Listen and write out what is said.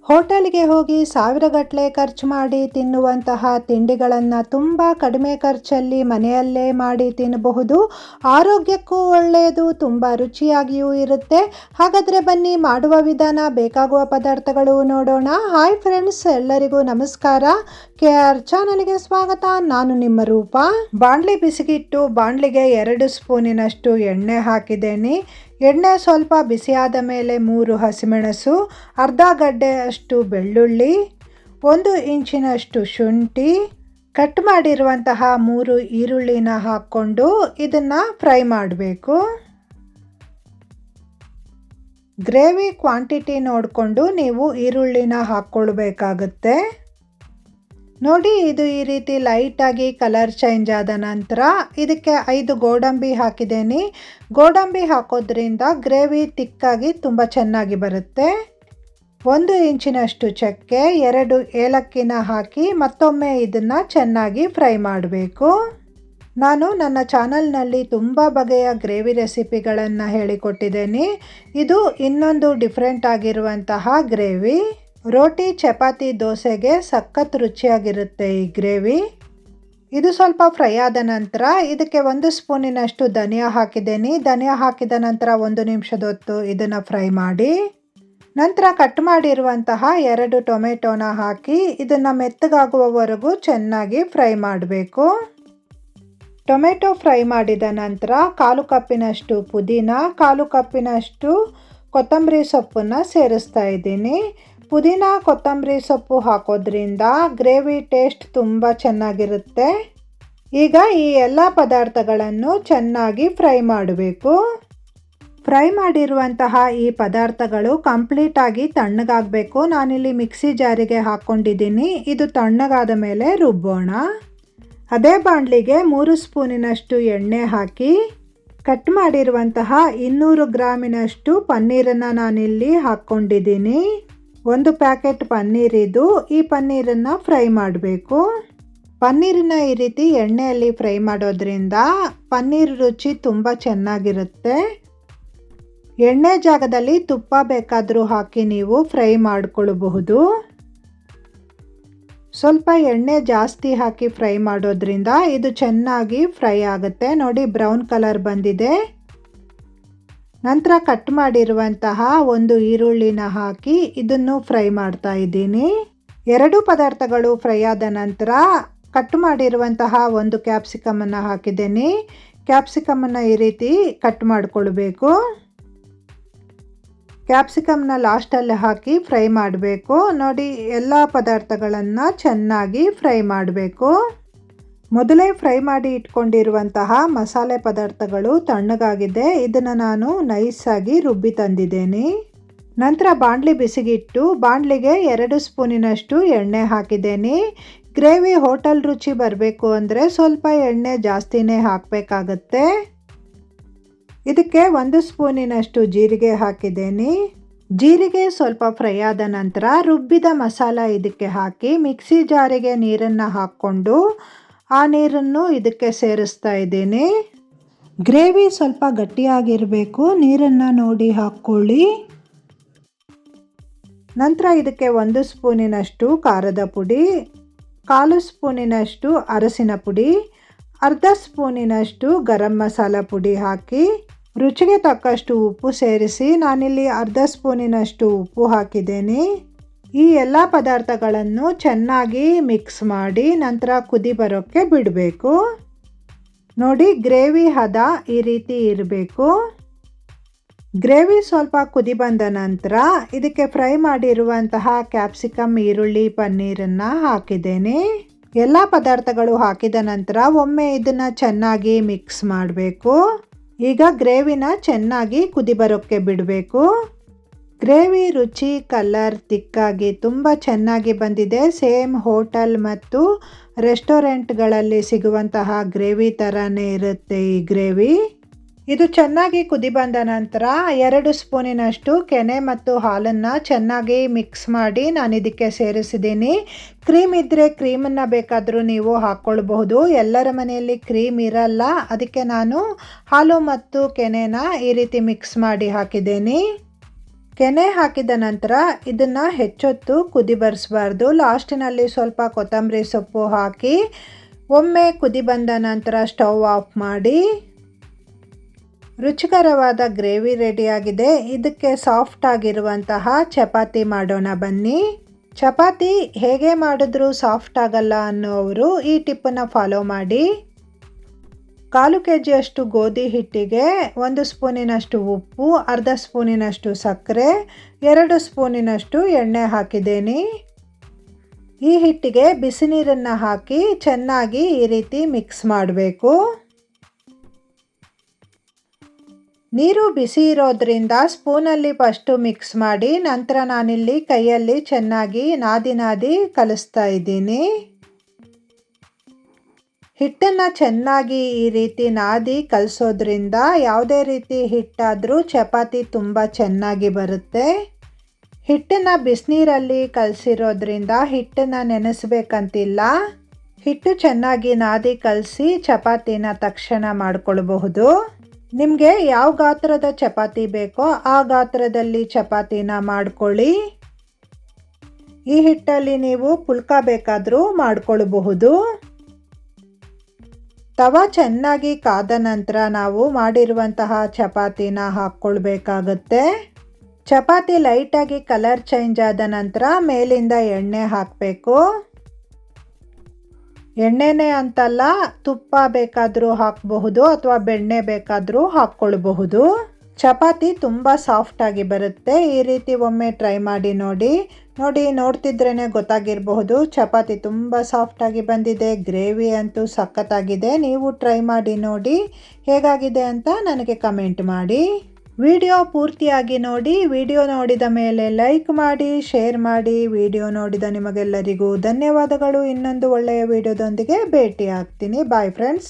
ಹೋಟೆಲ್ಗೆ ಹೋಗಿ ಸಾವಿರಗಟ್ಟಲೆ ಖರ್ಚು ಮಾಡಿ ತಿನ್ನುವಂತಹ ತಿಂಡಿಗಳನ್ನು ತುಂಬ ಕಡಿಮೆ ಖರ್ಚಲ್ಲಿ ಮನೆಯಲ್ಲೇ ಮಾಡಿ ತಿನ್ನಬಹುದು. ಆರೋಗ್ಯಕ್ಕೂ ಒಳ್ಳೆಯದು, ತುಂಬ ರುಚಿಯಾಗಿಯೂ ಇರುತ್ತೆ. ಹಾಗಾದರೆ ಬನ್ನಿ ಮಾಡುವ ವಿಧಾನ, ಬೇಕಾಗುವ ಪದಾರ್ಥಗಳು ನೋಡೋಣ. ಹಾಯ್ ಫ್ರೆಂಡ್ಸ್, ಎಲ್ಲರಿಗೂ ನಮಸ್ಕಾರ. KR ಚಾನಲ್ಗೆ ಸ್ವಾಗತ. ನಾನು ನಿಮ್ಮ ರೂಪ. ಬಾಣಲಿ ಬಿಸಿಗಿಟ್ಟು ಬಾಣಲಿಗೆ 2 ಸ್ಪೂನಿನಷ್ಟು ಎಣ್ಣೆ ಹಾಕಿದ್ದೇನೆ. ಎಣ್ಣೆ ಸ್ವಲ್ಪ ಬಿಸಿಯಾದ ಮೇಲೆ 3 ಹಸಿಮೆಣಸು, ಅರ್ಧ ಗಡ್ಡೆಯಷ್ಟು ಬೆಳ್ಳುಳ್ಳಿ, 1 ಇಂಚಿನಷ್ಟು ಶುಂಠಿ, ಕಟ್ ಮಾಡಿರುವಂತಹ 3 ಈರುಳ್ಳಿನ ಹಾಕ್ಕೊಂಡು ಇದನ್ನು ಫ್ರೈ ಮಾಡಬೇಕು. ಗ್ರೇವಿ ಕ್ವಾಂಟಿಟಿ ನೋಡಿಕೊಂಡು ನೀವು ಈರುಳ್ಳಿನ ಹಾಕ್ಕೊಳ್ಬೇಕಾಗುತ್ತೆ. ನೋಡಿ, ಇದು ಈ ರೀತಿ ಲೈಟಾಗಿ ಕಲರ್ ಚೇಂಜ್ ಆದ ನಂತರ ಇದಕ್ಕೆ 5 ಗೋಡಂಬಿ ಹಾಕಿದ್ದೇನೆ. ಗೋಡಂಬಿ ಹಾಕೋದ್ರಿಂದ ಗ್ರೇವಿ ತಿಕ್ಕಾಗಿ ತುಂಬ ಚೆನ್ನಾಗಿ ಬರುತ್ತೆ. 1 ಇಂಚಿನಷ್ಟು ಚಕ್ಕೆ, 2 ಏಲಕ್ಕಿನ ಹಾಕಿ ಮತ್ತೊಮ್ಮೆ ಇದನ್ನು ಚೆನ್ನಾಗಿ ಫ್ರೈ ಮಾಡಬೇಕು. ನಾನು ನನ್ನ ಚಾನಲ್ನಲ್ಲಿ ತುಂಬ ಬಗೆಯ ಗ್ರೇವಿ ರೆಸಿಪಿಗಳನ್ನು ಹೇಳಿಕೊಟ್ಟಿದ್ದೇನೆ. ಇದು ಇನ್ನೊಂದು ಡಿಫ್ರೆಂಟ್ ಆಗಿರುವಂತಹ ಗ್ರೇವಿ. ರೋಟಿ, ಚಪಾತಿ, ದೋಸೆಗೆ ಸಖತ್ ರುಚಿಯಾಗಿರುತ್ತೆ ಈ ಗ್ರೇವಿ. ಇದು ಸ್ವಲ್ಪ ಫ್ರೈ ಆದ ನಂತರ ಇದಕ್ಕೆ 1 ಸ್ಪೂನಿನಷ್ಟು ಧನಿಯಾ ಹಾಕಿದ್ದೇನೆ. ಧನಿಯಾ ಹಾಕಿದ ನಂತರ 1 ನಿಮಿಷದ ಹೊತ್ತು ಇದನ್ನು ಫ್ರೈ ಮಾಡಿ ನಂತರ ಕಟ್ ಮಾಡಿರುವಂತಹ 2 ಟೊಮೆಟೊನ ಹಾಕಿ ಇದನ್ನು ಮೆತ್ತಗಾಗುವವರೆಗೂ ಚೆನ್ನಾಗಿ ಫ್ರೈ ಮಾಡಬೇಕು. ಟೊಮೆಟೊ ಫ್ರೈ ಮಾಡಿದ ನಂತರ 1/4 ಕಪ್ಪಿನಷ್ಟು ಪುದೀನ, 1/4 ಕಪ್ಪಿನಷ್ಟು ಕೊತ್ತಂಬರಿ ಸೊಪ್ಪನ್ನು ಸೇರಿಸ್ತಾ ಇದ್ದೀನಿ. ಪುದೀನ, ಕೊತ್ತಂಬರಿ ಸೊಪ್ಪು ಹಾಕೋದ್ರಿಂದ ಗ್ರೇವಿ ಟೇಸ್ಟ್ ತುಂಬ ಚೆನ್ನಾಗಿರುತ್ತೆ. ಈಗ ಈ ಎಲ್ಲ ಪದಾರ್ಥಗಳನ್ನು ಚೆನ್ನಾಗಿ ಫ್ರೈ ಮಾಡಬೇಕು. ಫ್ರೈ ಮಾಡಿರುವಂತಹ ಈ ಪದಾರ್ಥಗಳು ಕಂಪ್ಲೀಟಾಗಿ ತಣ್ಣಗಾಗಬೇಕು. ನಾನಿಲ್ಲಿ ಮಿಕ್ಸಿ ಜಾರಿಗೆ ಹಾಕ್ಕೊಂಡಿದ್ದೀನಿ. ಇದು ತಣ್ಣಗಾದ ಮೇಲೆ ರುಬ್ಬೋಣ. ಅದೇ ಬಾಣಲಿಗೆ 3 ಸ್ಪೂನಿನಷ್ಟು ಎಣ್ಣೆ ಹಾಕಿ ಕಟ್ ಮಾಡಿರುವಂತಹ 200 ಗ್ರಾಮಿನಷ್ಟು ಪನ್ನೀರನ್ನು ನಾನಿಲ್ಲಿ ಹಾಕ್ಕೊಂಡಿದ್ದೀನಿ. 1 ಪ್ಯಾಕೆಟ್ ಪನ್ನೀರ್ ಇದು. ಈ ಪನ್ನೀರನ್ನು ಫ್ರೈ ಮಾಡಬೇಕು. ಪನ್ನೀರನ್ನ ಈ ರೀತಿ ಎಣ್ಣೆಯಲ್ಲಿ ಫ್ರೈ ಮಾಡೋದ್ರಿಂದ ಪನ್ನೀರ್ ರುಚಿ ತುಂಬ ಚೆನ್ನಾಗಿರುತ್ತೆ. ಎಣ್ಣೆ ಜಾಗದಲ್ಲಿ ತುಪ್ಪ ಬೇಕಾದರೂ ಹಾಕಿ ನೀವು ಫ್ರೈ ಮಾಡಿಕೊಳ್ಳಬಹುದು. ಸ್ವಲ್ಪ ಎಣ್ಣೆ ಜಾಸ್ತಿ ಹಾಕಿ ಫ್ರೈ ಮಾಡೋದ್ರಿಂದ ಇದು ಚೆನ್ನಾಗಿ ಫ್ರೈ ಆಗುತ್ತೆ. ನೋಡಿ, ಬ್ರೌನ್ ಕಲರ್ ಬಂದಿದೆ. ನಂತರ ಕಟ್ ಮಾಡಿರುವಂತಹ 1 ಈರುಳ್ಳಿನ ಹಾಕಿ ಇದನ್ನು ಫ್ರೈ ಮಾಡ್ತಾ ಇದ್ದೀನಿ. 2 ಪದಾರ್ಥಗಳು ಫ್ರೈ ಆದ ನಂತರ ಕಟ್ ಮಾಡಿರುವಂತಹ 1 ಕ್ಯಾಪ್ಸಿಕಮನ್ನು ಹಾಕಿದ್ದೀನಿ. ಕ್ಯಾಪ್ಸಿಕಮನ್ನು ಈ ರೀತಿ ಕಟ್ ಮಾಡಿಕೊಳ್ಬೇಕು. ಕ್ಯಾಪ್ಸಿಕಮ್ನ ಲಾಸ್ಟಲ್ಲಿ ಹಾಕಿ ಫ್ರೈ ಮಾಡಬೇಕು. ನೋಡಿ, ಎಲ್ಲ ಪದಾರ್ಥಗಳನ್ನು ಚೆನ್ನಾಗಿ ಫ್ರೈ ಮಾಡಬೇಕು. ಮೊದಲೇ ಫ್ರೈ ಮಾಡಿ ಇಟ್ಕೊಂಡಿರುವಂತಹ ಮಸಾಲೆ ಪದಾರ್ಥಗಳು ತಣ್ಣಗಾಗಿದೆ. ಇದನ್ನು ನಾನು ನೈಸಾಗಿ ರುಬ್ಬಿ ತಂದಿದ್ದೇನೆ. ನಂತರ ಬಾಣಲಿ ಬಿಸಿಗಿಟ್ಟು ಬಾಣಲಿಗೆ 2 ಸ್ಪೂನಿನಷ್ಟು ಎಣ್ಣೆ ಹಾಕಿದ್ದೇನೆ. ಗ್ರೇವಿ ಹೋಟೆಲ್ ರುಚಿ ಬರಬೇಕು ಅಂದರೆ ಸ್ವಲ್ಪ ಎಣ್ಣೆ ಜಾಸ್ತಿನೇ ಹಾಕಬೇಕಾಗತ್ತೆ. ಇದಕ್ಕೆ 1 ಸ್ಪೂನಿನಷ್ಟು ಜೀರಿಗೆ ಹಾಕಿದ್ದೇನೆ. ಜೀರಿಗೆ ಸ್ವಲ್ಪ ಫ್ರೈ ಆದ ನಂತರ ರುಬ್ಬಿದ ಮಸಾಲ ಇದಕ್ಕೆ ಹಾಕಿ ಮಿಕ್ಸಿ ಜಾರಿಗೆ ನೀರನ್ನು ಹಾಕ್ಕೊಂಡು ಆ ನೀರನ್ನು ಇದಕ್ಕೆ ಸೇರಿಸ್ತಾ ಇದ್ದೀನಿ. ಗ್ರೇವಿ ಸ್ವಲ್ಪ ಗಟ್ಟಿಯಾಗಿರಬೇಕು. ನೀರನ್ನು ನೋಡಿ ಹಾಕ್ಕೊಳ್ಳಿ. ನಂತರ ಇದಕ್ಕೆ 1 ಸ್ಪೂನಿನಷ್ಟು ಖಾರದ ಪುಡಿ, 1/4 ಸ್ಪೂನಿನಷ್ಟು ಅರಸಿನ ಪುಡಿ, ಅರ್ಧ ಸ್ಪೂನಿನಷ್ಟು ಗರಂ ಮಸಾಲ ಪುಡಿ ಹಾಕಿ ರುಚಿಗೆ ತಕ್ಕಷ್ಟು ಉಪ್ಪು ಸೇರಿಸಿ ನಾನಿಲ್ಲಿ ಅರ್ಧ ಸ್ಪೂನಿನಷ್ಟು ಉಪ್ಪು ಹಾಕಿದ್ದೇನೆ. ಈ ಎಲ್ಲ ಪದಾರ್ಥಗಳನ್ನು ಚೆನ್ನಾಗಿ ಮಿಕ್ಸ್ ಮಾಡಿ ನಂತರ ಕುದಿ ಬರೋಕ್ಕೆ ಬಿಡಬೇಕು. ನೋಡಿ, ಗ್ರೇವಿ ಹದ ಈ ರೀತಿ ಇರಬೇಕು. ಗ್ರೇವಿ ಸ್ವಲ್ಪ ಕುದಿ ಬಂದ ನಂತರ ಇದಕ್ಕೆ ಫ್ರೈ ಮಾಡಿರುವಂತಹ ಕ್ಯಾಪ್ಸಿಕಮ್, ಈರುಳ್ಳಿ, ಪನ್ನೀರನ್ನು ಹಾಕಿದ್ದೇನೆ. ಎಲ್ಲ ಪದಾರ್ಥಗಳು ಹಾಕಿದ ನಂತರ ಒಮ್ಮೆ ಇದನ್ನು ಚೆನ್ನಾಗಿ ಮಿಕ್ಸ್ ಮಾಡಬೇಕು. ಈಗ ಗ್ರೇವಿನ ಚೆನ್ನಾಗಿ ಕುದಿ ಬರೋಕ್ಕೆ ಬಿಡಬೇಕು. ಗ್ರೇವಿ ರುಚಿ, ಕಲರ್ ತಿಕ್ಕಾಗಿ ತುಂಬ ಚೆನ್ನಾಗಿ ಬಂದಿದೆ. ಸೇಮ್ ಹೋಟೆಲ್ ಮತ್ತು ರೆಸ್ಟೋರೆಂಟ್ಗಳಲ್ಲಿ ಸಿಗುವಂತಹ ಗ್ರೇವಿ ಥರನೇ ಇರುತ್ತೆ ಈ ಗ್ರೇವಿ. ಇದು ಚೆನ್ನಾಗಿ ಕುದಿ ಬಂದ ನಂತರ 2 ಸ್ಪೂನಿನಷ್ಟು ಕೆನೆ ಮತ್ತು ಹಾಲನ್ನು ಚೆನ್ನಾಗಿ ಮಿಕ್ಸ್ ಮಾಡಿ ನಾನು ಇದಕ್ಕೆ ಸೇರಿಸಿದ್ದೀನಿ. ಕ್ರೀಮ್ ಇದ್ದರೆ ಕ್ರೀಮನ್ನು ಬೇಕಾದರೂ ನೀವು ಹಾಕ್ಕೊಳ್ಬಹುದು. ಎಲ್ಲರ ಮನೆಯಲ್ಲಿ ಕ್ರೀಮ್ ಇರಲ್ಲ, ಅದಕ್ಕೆ ನಾನು ಹಾಲು ಮತ್ತು ಕೆನೆನ ಈ ರೀತಿ ಮಿಕ್ಸ್ ಮಾಡಿ ಹಾಕಿದ್ದೀನಿ. ಕೆನೆ ಹಾಕಿದ ನಂತರ ಇದನ್ನು ಹೆಚ್ಚೊತ್ತು ಕುದಿ ಬರಿಸಬಾರ್ದು. ಲಾಸ್ಟಿನಲ್ಲಿ ಸ್ವಲ್ಪ ಕೊತ್ತಂಬರಿ ಸೊಪ್ಪು ಹಾಕಿ ಒಮ್ಮೆ ಕುದಿ ಬಂದ ನಂತರ ಸ್ಟವ್ ಆಫ್ ಮಾಡಿ. ರುಚಿಕರವಾದ ಗ್ರೇವಿ ರೆಡಿಯಾಗಿದೆ. ಇದಕ್ಕೆ ಸಾಫ್ಟ್ ಆಗಿರುವಂತಹ ಚಪಾತಿ ಮಾಡೋಣ ಬನ್ನಿ. ಚಪಾತಿ ಹೇಗೆ ಮಾಡಿದ್ರೂ ಸಾಫ್ಟ್ ಆಗಲ್ಲ ಅನ್ನೋರು ಈ ಟಿಪ್ಪನ್ನು ಫಾಲೋ ಮಾಡಿ. 1/4 kg ಗೋಧಿ ಹಿಟ್ಟಿಗೆ 1 ಸ್ಪೂನಿನಷ್ಟು ಉಪ್ಪು, ಅರ್ಧ ಸ್ಪೂನಿನಷ್ಟು ಸಕ್ಕರೆ, 2 ಸ್ಪೂನಿನಷ್ಟು ಎಣ್ಣೆ ಹಾಕಿದ್ದೇನೆ. ಈ ಹಿಟ್ಟಿಗೆ ಬಿಸಿ ನೀರನ್ನು ಹಾಕಿ ಚೆನ್ನಾಗಿ ಈ ರೀತಿ ಮಿಕ್ಸ್ ಮಾಡಬೇಕು. ನೀರು ಬಿಸಿ ಇರೋದ್ರಿಂದ ಸ್ಪೂನಲ್ಲಿ ಫಸ್ಟು ಮಿಕ್ಸ್ ಮಾಡಿ, ನಂತರ ನಾನಿಲ್ಲಿ ಕೈಯಲ್ಲಿ ಚೆನ್ನಾಗಿ ನಾದಿ ಕಲಿಸ್ತಾ ಇದ್ದೀನಿ. ಹಿಟ್ಟನ್ನು ಚೆನ್ನಾಗಿ ಈ ರೀತಿ ನಾದಿ ಕಲಿಸೋದ್ರಿಂದ ಯಾವುದೇ ರೀತಿ ಹಿಟ್ಟಾದರೂ ಚಪಾತಿ ತುಂಬ ಚೆನ್ನಾಗಿ ಬರುತ್ತೆ. ಹಿಟ್ಟನ್ನು ಬಿಸಿನೀರಲ್ಲಿ ಕಲಸಿರೋದ್ರಿಂದ ಹಿಟ್ಟನ್ನು ನೆನೆಸಬೇಕಂತಿಲ್ಲ. ಹಿಟ್ಟು ಚೆನ್ನಾಗಿ ನಾದಿ ಕಲಸಿ ಚಪಾತಿನ ತಕ್ಷಣ ಮಾಡಿಕೊಳ್ಬಹುದು. ನಿಮಗೆ ಯಾವ ಗಾತ್ರದ ಚಪಾತಿ ಬೇಕೋ ಆ ಗಾತ್ರದಲ್ಲಿ ಚಪಾತಿನ ಮಾಡ್ಕೊಳ್ಳಿ. ಈ ಹಿಟ್ಟಲ್ಲಿ ನೀವು ಪುಲ್ಕ ಬೇಕಾದರೂ ಮಾಡಿಕೊಳ್ಬಹುದು. ತವ ಚೆನ್ನಾಗಿ ಕಾದ ನಂತರ ನಾವು ಮಾಡಿರುವಂತಹ ಚಪಾತಿನ ಹಾಕ್ಕೊಳ್ಬೇಕಾಗುತ್ತೆ. ಚಪಾತಿ ಲೈಟಾಗಿ ಕಲರ್ ಚೇಂಜ್ ಆದ ನಂತರ ಮೇಲಿಂದ ಎಣ್ಣೆ ಹಾಕಬೇಕು. ಎಣ್ಣೆನೇ ಅಂತಲ್ಲ, ತುಪ್ಪ ಬೇಕಾದರೂ ಹಾಕಬಹುದು ಅಥವಾ ಬೆಣ್ಣೆ ಬೇಕಾದರೂ ಹಾಕ್ಕೊಳ್ಬಹುದು. ಚಪಾತಿ ತುಂಬ ಸಾಫ್ಟಾಗಿ ಬರುತ್ತೆ. ಈ ರೀತಿ ಒಮ್ಮೆ ಟ್ರೈ ಮಾಡಿ ನೋಡಿ. ನೋಡ್ತಿದ್ರೇ ಗೊತ್ತಾಗಿರಬಹುದು ಚಪಾತಿ ತುಂಬ ಸಾಫ್ಟಾಗಿ ಬಂದಿದೆ. ಗ್ರೇವಿ ಅಂತೂ ಸಖತ್ತಾಗಿದೆ. ನೀವು ಟ್ರೈ ಮಾಡಿ ನೋಡಿ ಹೇಗಾಗಿದೆ ಅಂತ ನನಗೆ ಕಮೆಂಟ್ ಮಾಡಿ. ವಿಡಿಯೋ ಪೂರ್ತಿಯಾಗಿ ನೋಡಿ. ವಿಡಿಯೋ ನೋಡಿದ ಮೇಲೆ ಲೈಕ್ ಮಾಡಿ, ಶೇರ್ ಮಾಡಿ. ವಿಡಿಯೋ ನೋಡಿದ ನಿಮಗೆಲ್ಲರಿಗೂ ಧನ್ಯವಾದಗಳು. ಇನ್ನೊಂದು ಒಳ್ಳೆಯ ವಿಡಿಯೋದೊಂದಿಗೆ ಭೇಟಿ ಆಗ್ತೀನಿ. Bye friends.